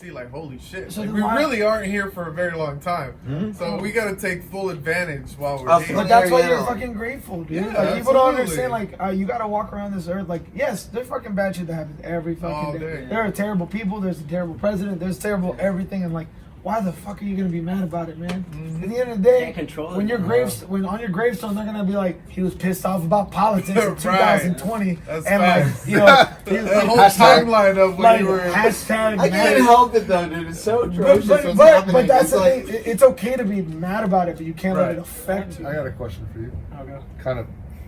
see, like, holy shit. So Like, we really aren't here for a very long time. Mm-hmm. So we got to take full advantage while we're here. But that's why you're fucking grateful, dude. Yeah, like, people don't understand, like, you gotta walk around this earth, like, yes, there's fucking bad shit that happens every fucking day. There are terrible people, there's a terrible president, there's terrible everything, and like, why the fuck are you gonna be mad about it, man? At the end of the day, when your when on your gravestone they're gonna be like, he was pissed off about politics in 2020, That's and facts. like, you know, the whole timeline of when you were. hashtag. I can't help it though, dude. It's so atrocious. But that's the thing. It's okay to be mad about it, but you can't let it affect you. I got a question for you. Okay. Kind of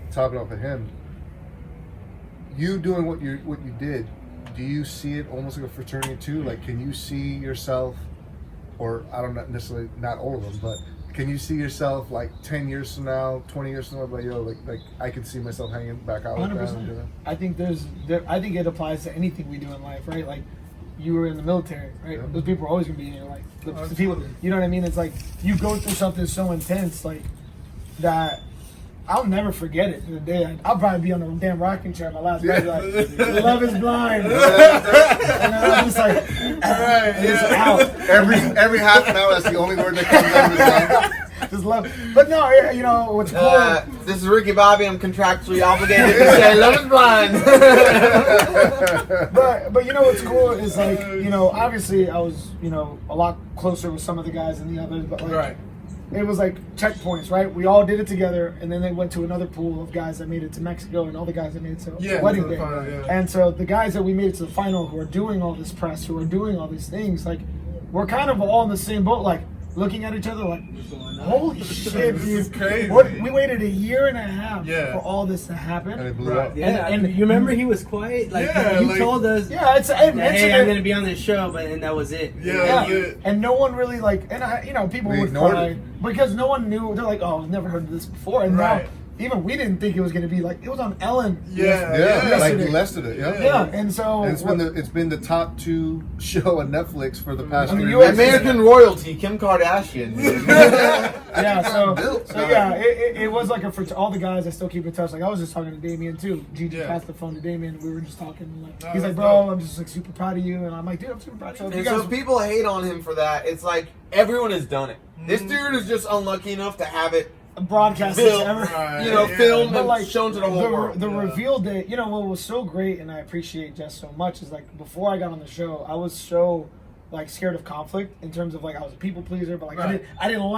topping off at him. You doing what you did, do you see it almost like a fraternity too? Like, can you see yourself, or I don't know, necessarily not all of them, but can you see yourself like 10 years from now, 20 years from now, like, yo, like I can see myself hanging back out with that and doing that? I think I think it applies to anything we do in life, right? Like, you were in the military, right? Yeah. Those people are always gonna be in your life. The people, you know what I mean? It's like you go through something so intense, like that. I'll never forget it. The day I'll probably be on a damn rocking chair my last day, like, love is blind. And I'm just like, it's out. Every half an hour, that's the only word that comes out of his mouth. Just love. But no, you know what's cool. This is Ricky Bobby. I'm contractually obligated to say love is blind. but you know what's cool is, like, you know, obviously I was, you know, a lot closer with some of the guys than the others, but like, it was like checkpoints, right? We all did it together, and then they went to another pool of guys that made it to Mexico, and all the guys that made it to the wedding day. And so the guys that we made it to the final, who are doing all this press, who are doing all these things, like, we're kind of all in the same boat, like, looking at each other like, holy shit, This is crazy. We waited 1.5 years for all this to happen. And it blew up. Yeah, and you remember he was quiet? Like, you told us, hey, I'm going to be on this show, and that was it. And no one really, like, and you know, people would cry because no one knew. They're like, oh, I've never heard of this before. And now, even we didn't think it was going to be like, it was on Ellen. Like listed it. And so and it's been the top 2 show on Netflix for the past 3 years. American royalty, Kim Kardashian. It was like for all the guys I still keep in touch. Like, I was just talking to Damien too. Gigi passed the phone to Damien. We were just talking. Like, he's like, bro, I'm just like super proud of you, and I'm like, dude, I'm super proud of you. And so people hate on him for that. It's like everyone has done it. This dude is just unlucky enough to have it broadcast filmed but like, and shown to the whole world. The reveal day, you know, what was so great, and I appreciate Jess so much, is like, before I got on the show, I was so like scared of conflict in terms of like, I was a people pleaser, but like I didn't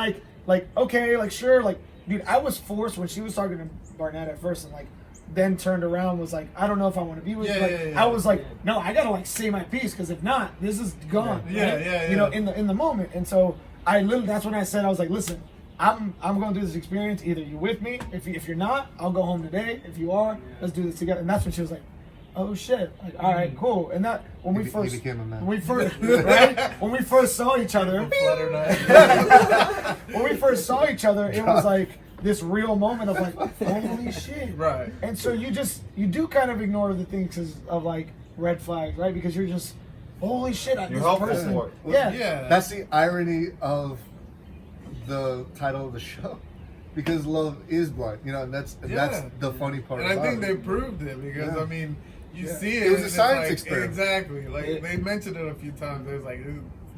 like okay, like, sure, like, dude, I was forced when she was talking to Barnett at first, and like then turned around, was like, I don't know if I want to be with you. I was like, no, I gotta like say my piece, because if not, this is gone. You know, in the moment. And so I literally, that's when I said, I was like, listen, I'm going through this experience. Either you're with me. If you're not, I'll go home today. If you are, let's do this together. And that's when she was like, oh shit, like, all right, cool. And that when we first saw each other, it was like this real moment of like, holy shit. Right. And so you do kind of ignore the things of like red flags, right? Because you're just, holy shit, this person. That's the irony of the title of the show, because love is blind, you know, and that's the funny part. And I think they proved it, because I mean, you see it. It was a science experiment. Exactly. Like, they mentioned it a few times. There's like,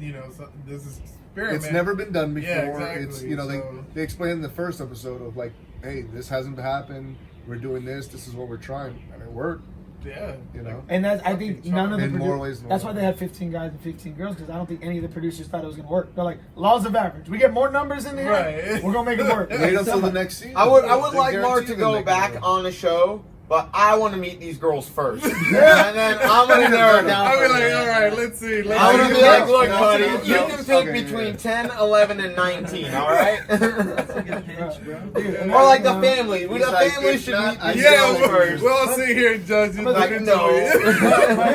you know, this is experiment. It's never been done before. Exactly. It's, you know, they explained in the first episode of like, hey, this hasn't happened. We're doing this. This is what we're trying, and it worked. Yeah, you know, and that, I think none of the producers. That's why they had 15 guys and 15 girls, because I don't think any of the producers thought it was gonna work. They're like, laws of average. We get more numbers in there, we're gonna make it work. Wait until the next season. I would like Mark to go back on the show, but I want to meet these girls first. And then I'm gonna narrow it down. I'll be like, all right, let's see. I'm gonna be like, look, buddy, you can pick between 10, 11, and 19. All right. That's a good pitch, bro. Or like the family. The family should meet these girls first. We'll all sit here and judge it. Like, no.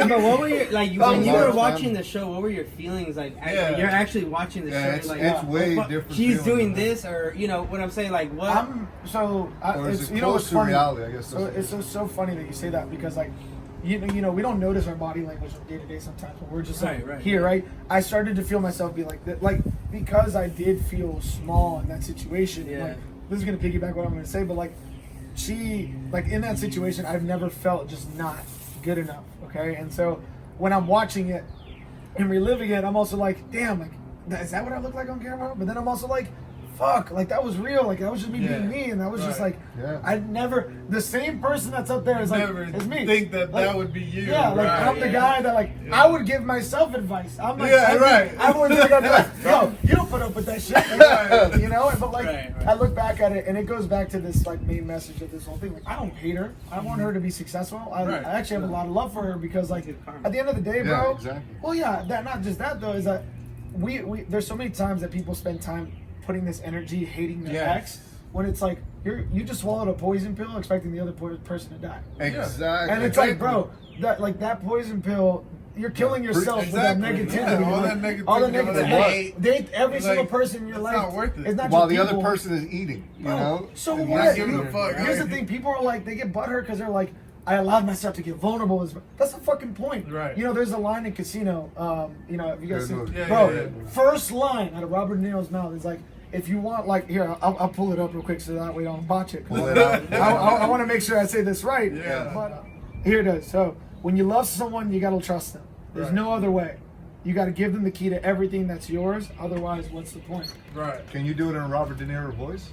But what were your, like, when you were watching the show, what were your feelings like? You're actually watching the show. It's, like, it's way different. She's doing this, or you know what I'm saying? Like, what? It's you know what's funny? Reality, I guess. It's so funny that you say that, because like, you know, we don't notice our body language day to day sometimes, but we're just like here, right? I started to feel myself be like that, like, because I did feel small in that situation. Like, this is gonna piggyback what I'm gonna say, but like, she, like, in that situation, I've never felt just not good enough. Okay, and so when I'm watching it, and reliving it, I'm also like, damn, like, is that what I look like on camera? But then I'm also like, fuck, like that was real, like that was just me being me, and that was just like, I never, the same person that's up there is like, is me. Think that like, that would be you. Yeah, like I'm the guy that like, I would give myself advice. I'm like, I wouldn't think I'd be like, yo, you don't put up with that shit, you know? But like, I look back at it, and it goes back to this like main message of this whole thing. Like, I don't hate her. I want her to be successful. I actually have a lot of love for her because like, at the end of the day, bro. Exactly. Well, yeah, that not just that though, is that we there's so many times that people spend time putting this energy hating their ex when it's like you just swallowed a poison pill expecting the other person to die. Exactly. And it's like, bro, that poison pill, you're killing yourself with that negativity. Yeah, all that negativity. Date every single person in your life. Not worth it. It's not While just the people. other person is eating, you know? So And what? giving a fuck. Here's the thing, people are like, they get butthurt because they're like, I allowed myself to get vulnerable. That's the fucking point. Right. You know, there's a line in Casino, you know, if you guys see, Good bro, first line out of Robert De Niro's mouth is like, if you want, like, here, I'll pull it up real quick so that we don't botch it. Pull it up. I want to make sure I say this right. Yeah. But here it is. So, when you love someone, you got to trust them. There's no other way. You got to give them the key to everything that's yours. Otherwise, what's the point? Right. Can you do it in a Robert De Niro voice?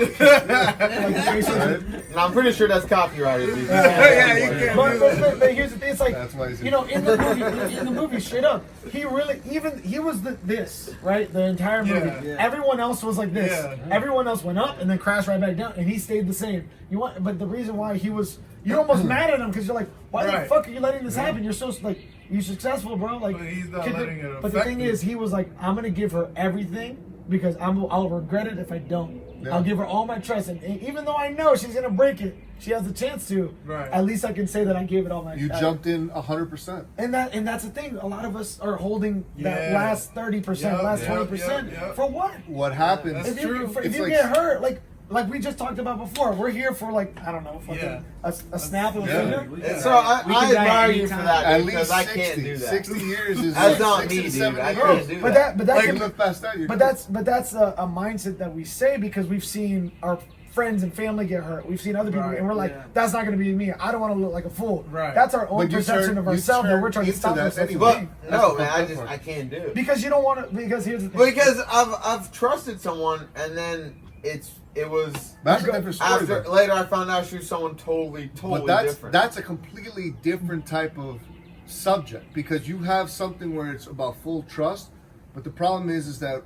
And I'm pretty sure that's copyrighted. Dude. You can't do that. But here's the thing, it's like, That's why he's you know, in the movie, straight up, he was this, right? The entire movie. Yeah. Everyone else was like this. Yeah. Everyone else went up and then crashed right back down, and he stayed the same. But the reason why you're almost mad at him because you're like, why the fuck are you letting this happen? You're so like, you're successful, bro. Like, But he's not letting it but the affect thing him. is, he was like, I'm gonna give her everything because I'll regret it if I don't. Yeah. I'll give her all my trust, and even though I know she's gonna break it, she has the chance to. Right. At least I can say that I gave it all my. You jumped in 100%. And that's the thing. A lot of us are holding that last 30%, last 20%. For what? What happens? That's If you, true. if It's you like- get hurt, like we just talked about before, we're here for like, I don't know, fucking a snap of a finger. Yeah. So I We can die admire you for anytime. that At dude, because least I 60, can't do that. 60 years is That's not 60 me, to dude. 70 I years. can't do But that. that Like, can, you look past that, you're but that's a mindset that we say because we've seen our friends and family get hurt. We've seen other people, and we're like, that's not going to be me. I don't want to look like a fool. Right. That's our own But you perception turn- of you ourselves that turn we're trying to into stop that ourselves from anyway. being. But no, the man, fucked up I can't do it. Because you don't want to. Because here's the thing. Because I've trusted someone, and then it was That's a different story. after though. later I found out she was someone totally But different. that's a completely different type of subject because you have something where it's about full trust, but the problem is that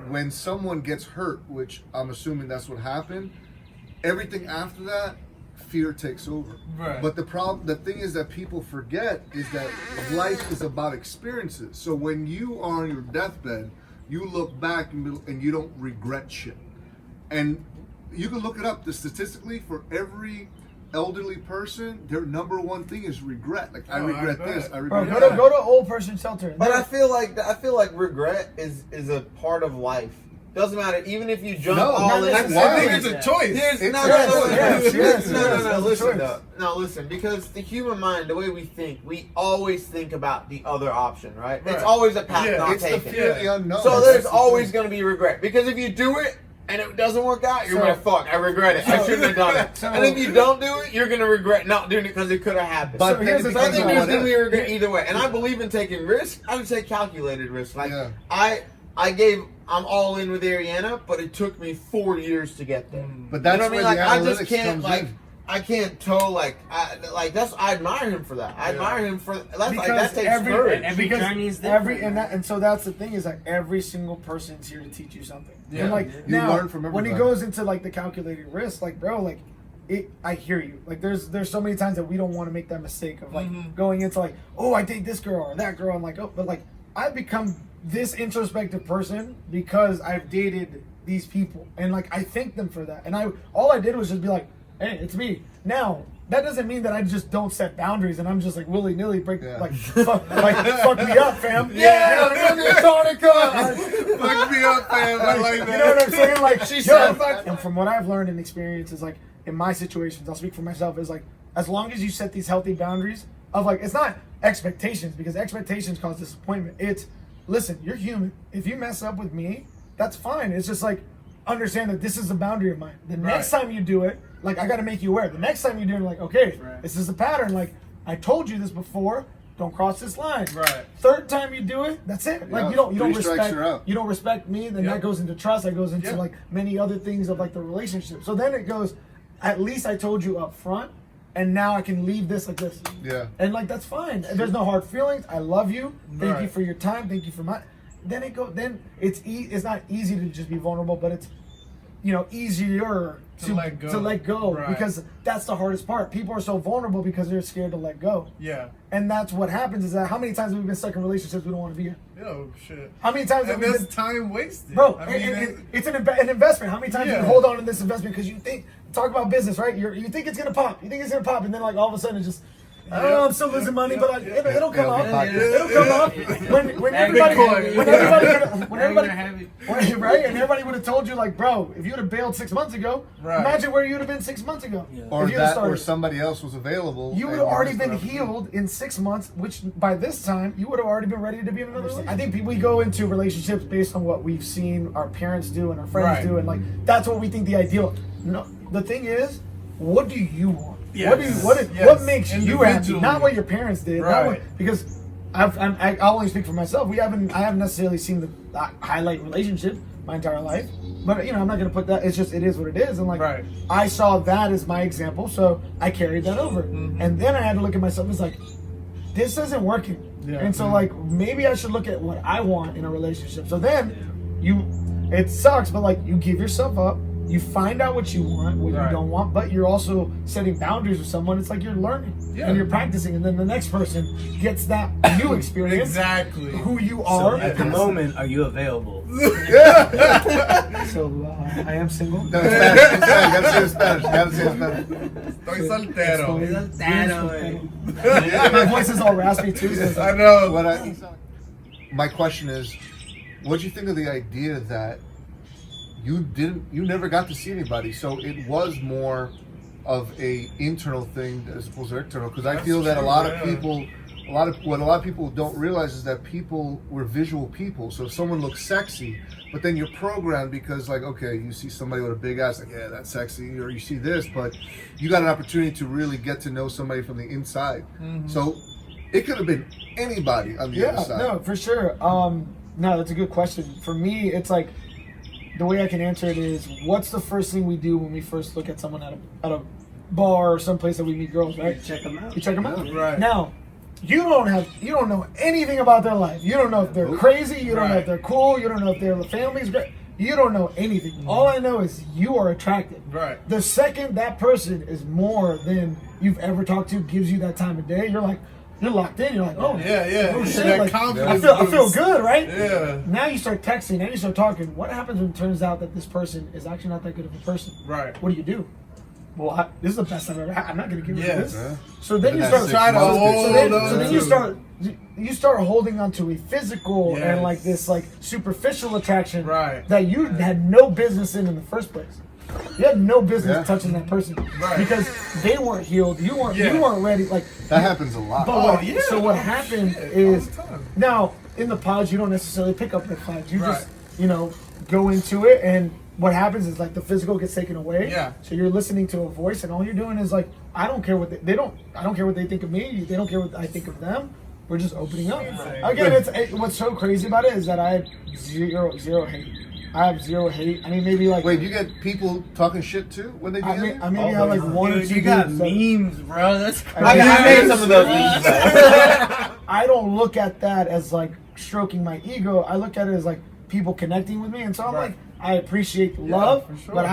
when someone gets hurt, which I'm assuming that's what happened, everything after that, fear takes over. Right. But the thing is that people forget is that life is about experiences. So when you are on your deathbed, you look back and you don't regret shit. And you can look it up. Statistically, for every elderly person, their number one thing is regret. Like, I regret this. I Bro, regret that. go to old person shelter. But I feel like regret is a part of life. Doesn't matter, even if you jump all in. not I think it's a choice. No, listen, because the human mind, the way we think, we always think about the other option, right? It's always a path not It's the taken. fear of the unknown. So That's there's the always thing. going to be regret. Because if you do it and it doesn't work out, you're going to fuck, I regret it. I shouldn't have done it. And if you don't do it, you're going to regret not doing it because it could have happened. But So here's the So I thing. think there's going to be regret either way. And I believe in taking risks. I would say calculated risks. Like, I'm all in with Ariana, but it took me 4 years to get there. But that's You know where what I mean? the Like, I just analytics can't, comes in. I can't toe, I admire him for that. I admire him for, that takes courage. Every journey is different. And so that's the thing is like every single person's here to teach you something. Yeah. And like You now, learn from when he everybody. goes into like the calculated risk, like bro, like I hear you. Like there's so many times that we don't want to make that mistake of like going into like, oh, I date this girl or that girl. I'm like, oh, but like I've become this introspective person because I've dated these people, and like I thank them for that. And all I did was just be like, hey, it's me. Now that doesn't mean that I just don't set boundaries and I'm just like willy nilly break fuck me up, fam. Yeah, you know what I mean? Fuck me up, fam. I like that. You know what I'm saying? Like She said, and from what I've learned and experienced is like in my situations, I'll speak for myself, is like as long as you set these healthy boundaries of like it's not expectations because expectations cause disappointment. It's listen, you're human. If you mess up with me, that's fine. It's just like understand that this is a boundary of mine. The next time you do it, like I gotta make you aware. The next time you do it, like, okay, this is a pattern. Like I told you this before. don't cross this line. Right. Third time you do it, that's it. Like Yeah, you don't 3 strikes, you're out. you don't respect me, then Yep. that goes into trust, that goes into Yep. like many other things of like the relationship. So then it goes, at least I told you up front, and now I can leave this like this. Yeah. And like that's fine. There's no hard feelings. I love you. Thank you Right. for your time. Thank you for my. Then it's not easy to just be vulnerable, but it's easier To let go. to let go Right. because that's the hardest part. People are so vulnerable because they're scared to let go. Yeah. And that's what happens is that how many times have we been stuck in relationships we don't want to be in? Yo, shit. How many times have And we that's been, time wasted. bro? I mean, it's an investment. How many times Yeah. you hold on to this investment because you think talk about business, right? You think it's gonna pop, and then like all of a sudden it just. Oh, I'm still losing money, but like, it'll come up. It'll come up when everybody, right? And everybody would have told you like, bro, if you would have bailed 6 months ago, Right. imagine where you would have been 6 months ago. Or If you'd have that, or started. somebody else was available. You would and have already missed been an opportunity. healed in 6 months, which by this time you would have already been ready to be in another relationship. I think we go into relationships based on what we've seen our parents do and our friends Right. do, and like that's what we think the ideal. No, the thing is, what do you want? Yes. What Yes. makes you happy? Individually. Not what your parents did. Not Right. what, because I'll only speak for myself. I haven't necessarily seen the highlight relationship my entire life, but I'm not gonna put that. It's just it is what it is, and like Right. I saw that as my example, so I carried that over, and then I had to look at myself as like, this isn't working, Yeah. and so like maybe I should look at what I want in a relationship. So then it sucks, but like you give yourself up. You find out what you want, what Right. you don't want, but you're also setting boundaries with someone. It's like you're learning Yeah. and you're practicing, and then the next person gets that new experience, Exactly. who you are. At the moment, are you available? So I am single. No, it's Spanish. It's Spanish. You gotta say it in Spanish. You gotta say it in Spanish. Estoy soltero. My voice is all raspy too. So it's I like, know. My question is, what do you think of the idea that you never got to see anybody, so it was more of a internal thing as opposed to external? Because I feel that true, a lot yeah. of people don't realize is that we're visual people. So if someone looks sexy, but then you're programmed because like, okay, you see somebody with a big ass, like, yeah, that's sexy, or you see this, but you got an opportunity to really get to know somebody from the inside. So it could have been anybody on the other side. no, for sure. No, that's a good question. For me, it's like the way I can answer it is, what's the first thing we do when we first look at someone at a bar or someplace that we meet girls, right? Check them out. You check them out. Right. Now, you don't know anything about their life. You don't know if they're crazy. You don't know if Right. they're cool. You don't know if their family's great. You don't know anything. All I know is you are attracted. Right. The second that person is more than you've ever talked to, gives you that time of day, you're locked in. You're like, oh Yeah. oh, shit. That Like, confidence I feel boost. good, right? Yeah. Now you start texting. Now you start talking. What happens when it turns out that this person is actually not that good of a person? Right. What do? Well, this is the best I've ever had. I'm not going to give you Yes. this. Yeah. So then But you that's start 6 try to months. hold so then, on so then to- you start holding on to a physical Yes. and like this like superficial attraction Right. that you had no business in the first place. You had no business Yeah. touching that person Right. because they weren't healed. You weren't Yeah. ready. Like That happens a lot. but yeah. so what happened Shit, is all the time. now in the pods you don't necessarily pick up red flags. You Right. just go into it, and what happens is like the physical gets taken away. Yeah. So you're listening to a voice, and all you're doing is like, I don't care what I don't care what they think of me. They don't care what I think of them. We're just opening up. Again, what's so crazy about it is that I have zero hate. I have zero hate. I mean, maybe like Wait, you get people talking shit too when they do I that? maybe have like one or Dude, two you got dudes that- memes, bro. That's crazy. I made some of those memes. I don't look at that as like stroking my ego. I look at it as like people connecting with me, and so I'm Right. like, I appreciate the love, for sure. but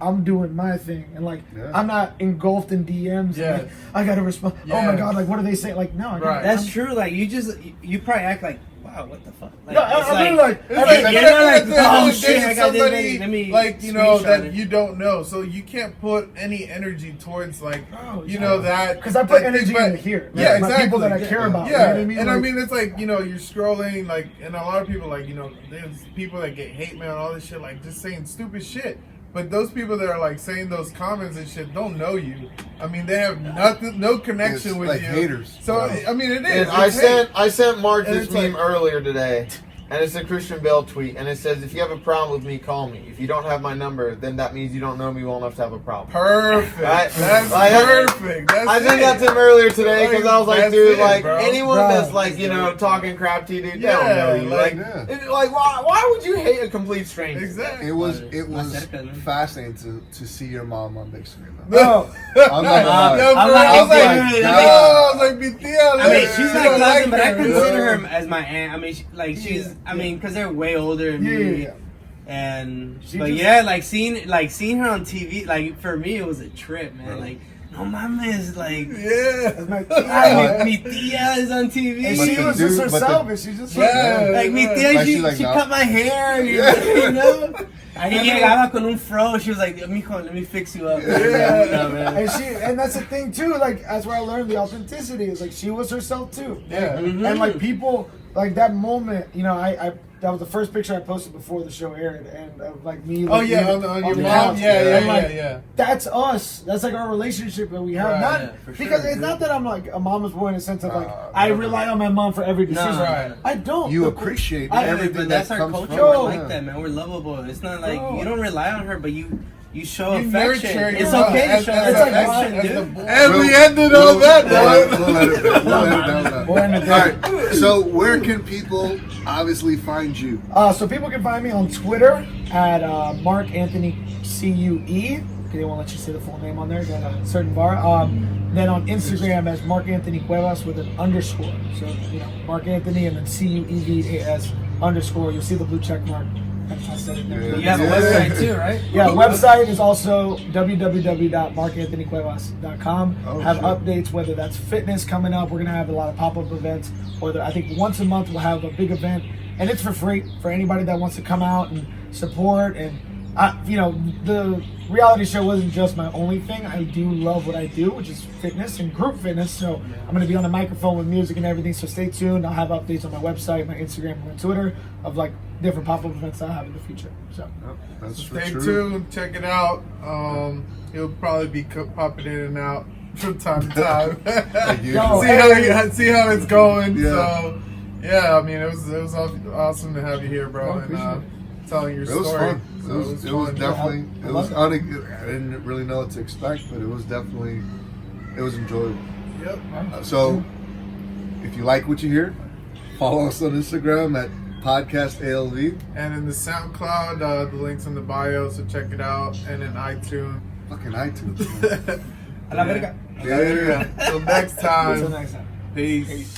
I'm doing my thing, and like Yeah. I'm not engulfed in DMs. Yes. And, like, I gotta respond. Oh my Yes. god, like what do they say? Like no, I gotta- Right. That's true. Like you probably act like, wow, what the fuck? Like, No, it's I'm really like, It's I like, mean, you're you're not like, oh, shit, dating I got this, somebody let me like screenshot that it. you don't know, so you can't put any energy towards like Bro, that because I put that energy thing, but- in here. Yeah, Like, exactly. my people that I care about. Yeah, You know what I mean? and I Like, mean it's like you're scrolling like, and a lot of people like there's people that get hate mail and all this shit like just saying stupid shit. But those people that are like saying those comments and shit don't know you. I mean, they have nothing, no connection It's with like you. haters. So Wow. I mean, it is. And It's hate. I sent Mark And this it's meme like- earlier today, and it's a Christian Bale tweet, and it says, "If you have a problem with me, call me. If you don't have my number, then that means you don't know me well enough to have a problem." Perfect. Right? That's Like, perfect. That's I sent that it. to him earlier today because I was like, That's dude, it, like bro. anyone Bro. that's like, you know, talking crap to you, dude, they don't Yeah, know you. Like, yeah. like why would you hate a complete stranger? Exactly. It was Más cerca, ¿no? fascinating to see your mom on big screen. No. I'm not gonna lie. Yo, bro, I'm I like, was like, dude, yo, I I was like, mi tía, I mean, she's my I cousin, but I her, consider yo. her as my aunt. I mean, she's. Yeah. I mean, because they're way older than me. Yeah. And She but just- yeah, like seeing her on TV, like for me, it was a trip, man. Like, no mames, like. Yeah. That's my Ay, mi tía is on TV. And But she the was dude- just but the- herself, and she just Yeah. Like mi Yeah. tía, Like, she she like, no. cut my hair, you know. Ahí llegaba con un fro. She was like, "Mijo, let me fix you up." Yeah. man. and that's the thing too. Like that's where I learned the authenticity. Is like she was herself too. Yeah. Mhm. And like people, like that moment, you know, I that was the first picture I posted before the show aired, and of like me. Oh like, yeah, on on your the mom. couch. Yeah, yeah, And, like, yeah. That's us. That's like our relationship that we have. Right. Not Yeah, for because sure, it's not that I'm like a mama's boy in a sense of like I never. rely on my mom for every decision. Right. I don't. You The- appreciate I- everything But that that's our comes culture. from Yo. We're it. like that, man. We're lovable. It's not like Bro. you don't rely on her, but you show You affection. nurture It's your okay to mom show as affection, a dude. boy. And we ended on that, though. We'll let it down. We're in a All right. So where can people obviously find you? So people can find me on Twitter at Mark Anthony CUE. They won't let you say the full name on there. Got a certain bar. Then on Instagram as Mark Anthony Cuevas with an underscore. So you know Mark Anthony and then CUEVAS underscore. You'll see the blue check mark. I said it there. Yeah. You have a website too, right? Yeah, website is also www.markanthonycuevas.com. Oh, have shit. updates, whether that's fitness coming up. We're going to have a lot of pop-up events. Or I think once a month we'll have a big event. And it's for free for anybody that wants to come out and support. And, you know, the reality show wasn't just my only thing. I do love what I do, which is fitness and group fitness. So I'm going to be on the microphone with music and everything. So stay tuned. I'll have updates on my website, my Instagram, and my Twitter of like different pop-up events that I have in the future. So That's for Stay true. tuned. Check it out. He'll probably be popping in and out from time to time. Thank you. Yo, see how it's going. Yeah. So yeah, I mean it was awesome to have you here, bro, I and appreciate it. telling your It was story. fun. So It was fun. definitely. I It love was. it. I didn't really know what to expect, but it was definitely. It was enjoyable. Yep. So, if you like what you hear, follow us on Instagram at Podcast ALV. And in the SoundCloud, the link's in the bio, so check it out. And in iTunes. Fucking iTunes. Man. A la verga. Yeah. Till next time. until next time. Peace.